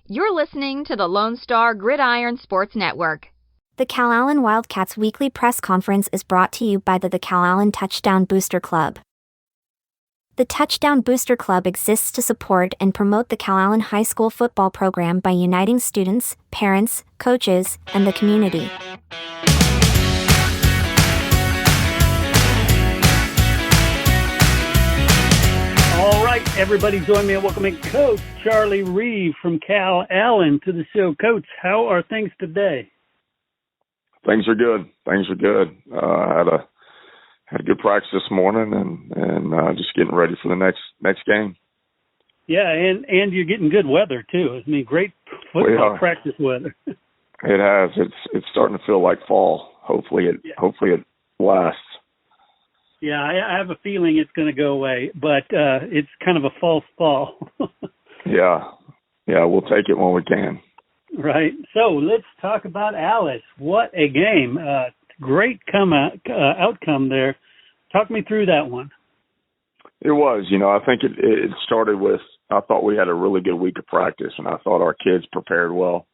You're listening to the Lone Star Gridiron Sports Network. The Calallen Wildcats weekly press conference is brought to you by the Calallen Touchdown Booster Club. The Touchdown Booster Club exists to support and promote the Calallen High School football program by uniting students, parents, coaches, and the community. All right, everybody join me in welcoming Coach Charlie Reeve from Calallen to the show. Coach, how are things today? Things are good. Had a good practice this morning and just getting ready for the next game. Yeah, and you're getting good weather too. I mean, great football practice weather. It has. It's starting to feel like fall. Hopefully it lasts. Yeah, I have a feeling it's going to go away, but it's kind of a false fall. Yeah, we'll take it when we can. Right. So let's talk about Alice. What a game. Great outcome there. Talk me through that one. It was. I think it started with, I thought we had a really good week of practice, and I thought our kids prepared well.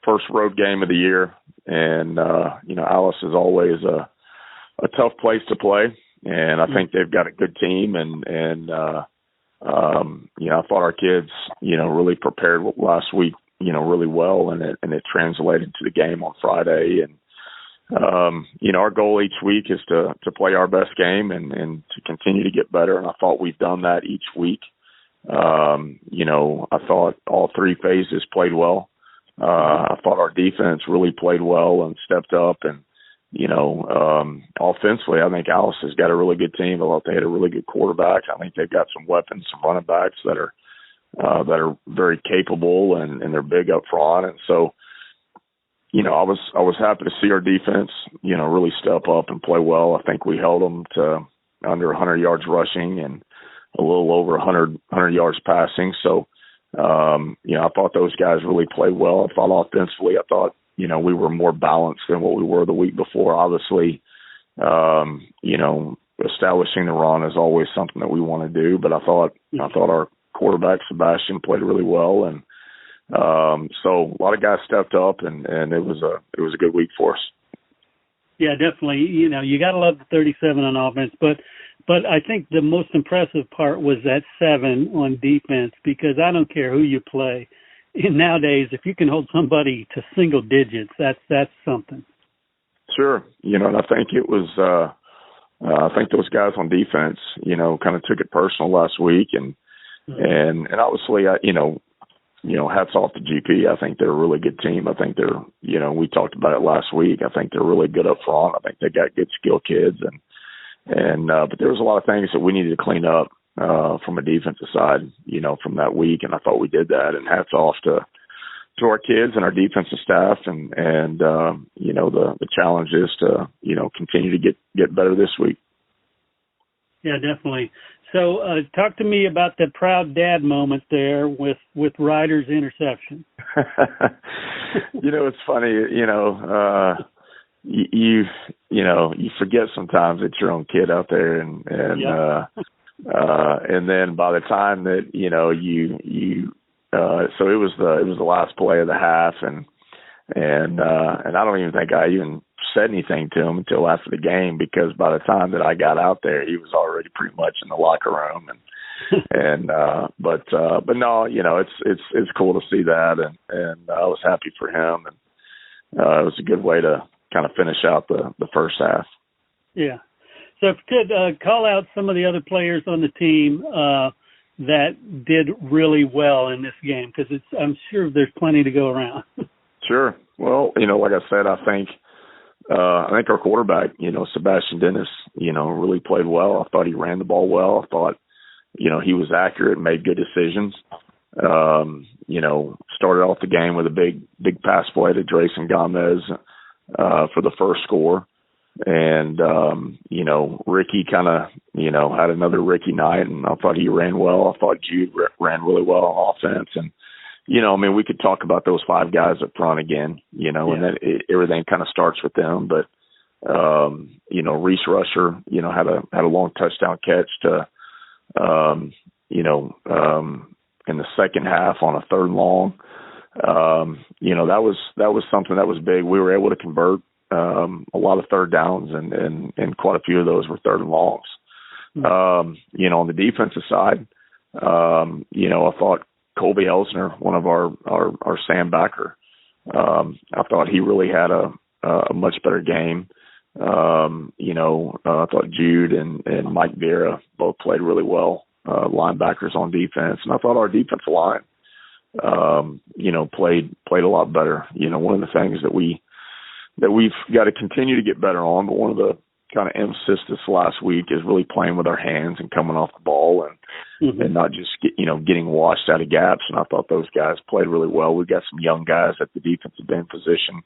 First road game of the year, and, Alice is always a tough place to play, and I think they've got a good team, and I thought our kids, really prepared last week, really well, and it translated to the game on Friday. And, our goal each week is to play our best game and to continue to get better. And I thought we've done that each week. I thought all three phases played well. I thought our defense really played well and stepped up. And, offensively, I think Alice has got a really good team. I thought they had a really good quarterback. I think they've got some weapons, some running backs that are very capable and they're big up front. And so, I was happy to see our defense, really step up and play well. I think we held them to under 100 yards rushing and a little over 100 yards passing. So, I thought those guys really played well. I thought offensively, we were more balanced than what we were the week before. Obviously, establishing the run is always something that we want to do, but I thought our quarterback Sebastian played really well, and so a lot of guys stepped up, and it was a good week for us. Yeah, definitely. You got to love the 37 on offense, but I think the most impressive part was that 7 on defense, because I don't care who you play. Nowadays, if you can hold somebody to single digits, that's something. Sure. And I think it was I think those guys on defense, kind of took it personal last week, and obviously, hats off to GP. I think they're a really good team. I think they're, we talked about it last week. I think they're really good up front. I think they got good skilled kids, but there was a lot of things that we needed to clean up from a defensive side, from that week, and I thought we did that. And hats off to our kids and our defensive staff, and the challenge is to continue to get better this week. Yeah, definitely. So talk to me about the proud dad moment there with Ryder's interception. It's funny, you forget sometimes it's your own kid out there, and then by the time that so it was the last play of the half, and I don't even think I even said anything to him until after the game, because by the time that I got out there, he was already pretty much in the locker room, but no, it's cool to see that, and I was happy for him, and it was a good way to kind of finish out the first half. Yeah. So if you could call out some of the other players on the team that did really well in this game, because I'm sure there's plenty to go around. Sure. Well, like I said, I think our quarterback, Sebastian Dennis, really played well. I thought he ran the ball well. I thought, he was accurate, made good decisions. Started off the game with a big pass play to Drayson Gomez for the first score. And, Ricky kind of, had another Ricky night, and I thought he ran well. I thought Jude ran really well on offense. And, we could talk about those 5 guys up front again, and then everything kind of starts with them. But, Reese Rusher, had a long touchdown catch to, in the second half on a 3rd and long. That was something that was big. We were able to convert a lot of 3rd downs, and quite a few of those were 3rd and longs. On the defensive side, I thought Colby Elsner, one of our Sam backer, I thought he really had a much better game. I thought Jude and Mike Vera both played really well, linebackers on defense. And I thought our defensive line, played a lot better. One of the things that we've got to continue to get better on, but one of the kind of emphasis this last week is really playing with our hands and coming off the ball and not just getting washed out of gaps. And I thought those guys played really well. We've got some young guys at the defensive end position.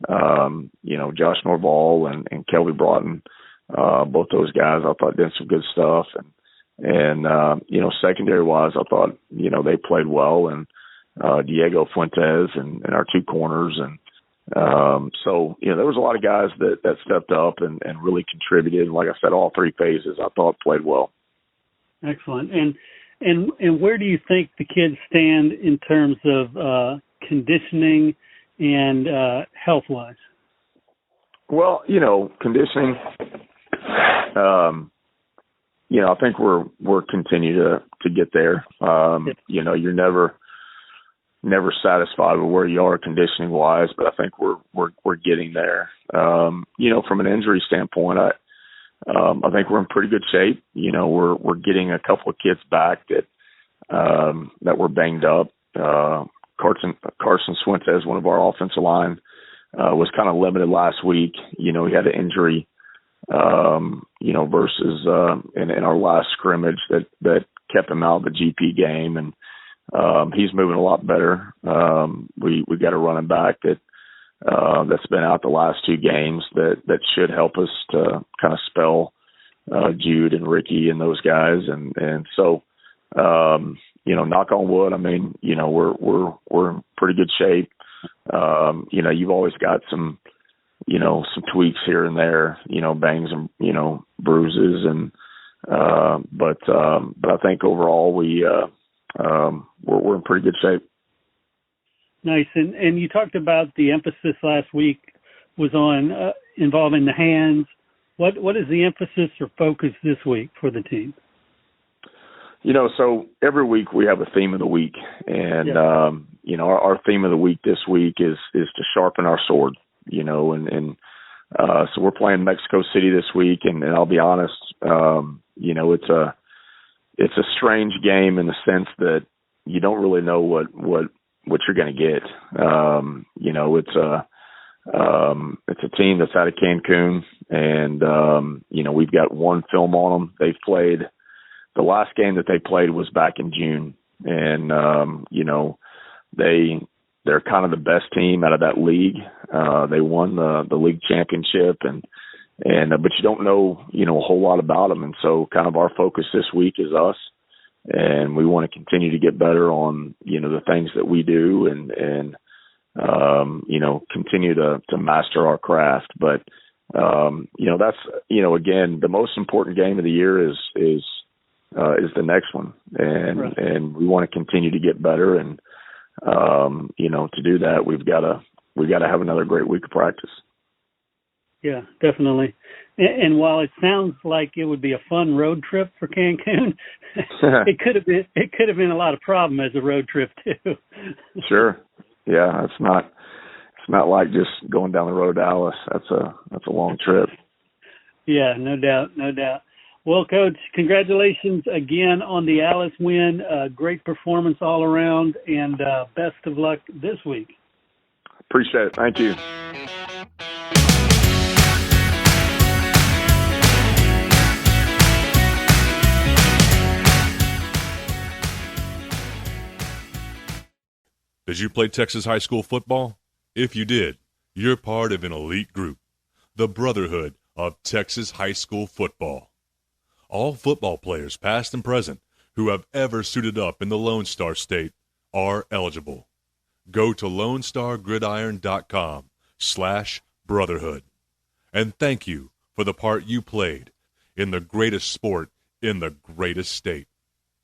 Josh Norval and Kelby Broughton, both those guys I thought did some good stuff. And secondary wise, I thought, they played well, and Diego Fuentes and our 2 corners. And so there was a lot of guys that stepped up and really contributed. And like I said, all 3 phases I thought played well. Excellent. And where do you think the kids stand in terms of conditioning and health-wise? Well, conditioning, I think we're continue to get there. You're never satisfied with where you are conditioning-wise, but I think we're getting there. From an injury standpoint, I think we're in pretty good shape. We're getting a couple of kids back that were banged up. Carson Fuentes, one of our offensive line, was kind of limited last week. He had an injury, versus in our last scrimmage that kept him out of the GP game, and he's moving a lot better. We got a running back that's been out the last 2 games that should help us to kind of spell Jude and Ricky and those guys, and so. Knock on wood. I mean, we're in pretty good shape. You've always got some tweaks here and there, bangs and, bruises. But I think overall we're in pretty good shape. Nice. And you talked about the emphasis last week was on involving the hands. What is the emphasis or focus this week for the team? So every week we have a theme of the week, and our theme of the week this week is to sharpen our sword. So we're playing Mexico City this week, and I'll be honest, it's a strange game in the sense that you don't really know what you're going to get. It's a team that's out of Cancun, and we've got 1 film on them. They've played. The last game that they played was back in June, and they're kind of the best team out of that league. They won the league championship, and but you don't know a whole lot about them, and so kind of our focus this week is us, and we want to continue to get better on the things that we do, and continue to master our craft. But that's again, the most important game of the year is the next one, and we want to continue to get better, and to do that we've got to have another great week of practice. Yeah, definitely. And while it sounds like it would be a fun road trip for Cancun, it could have been a lot of problem as a road trip too. Sure. Yeah, it's not like just going down the road to Dallas. That's a long trip. Yeah, no doubt. Well, Coach, congratulations again on the Alice win. Great performance all around, and best of luck this week. Appreciate it. Thank you. Did you play Texas high school football? If you did, you're part of an elite group, the Brotherhood of Texas High School Football. All football players, past and present, who have ever suited up in the Lone Star State are eligible. Go to LoneStarGridiron.com/brotherhood. And thank you for the part you played in the greatest sport in the greatest state.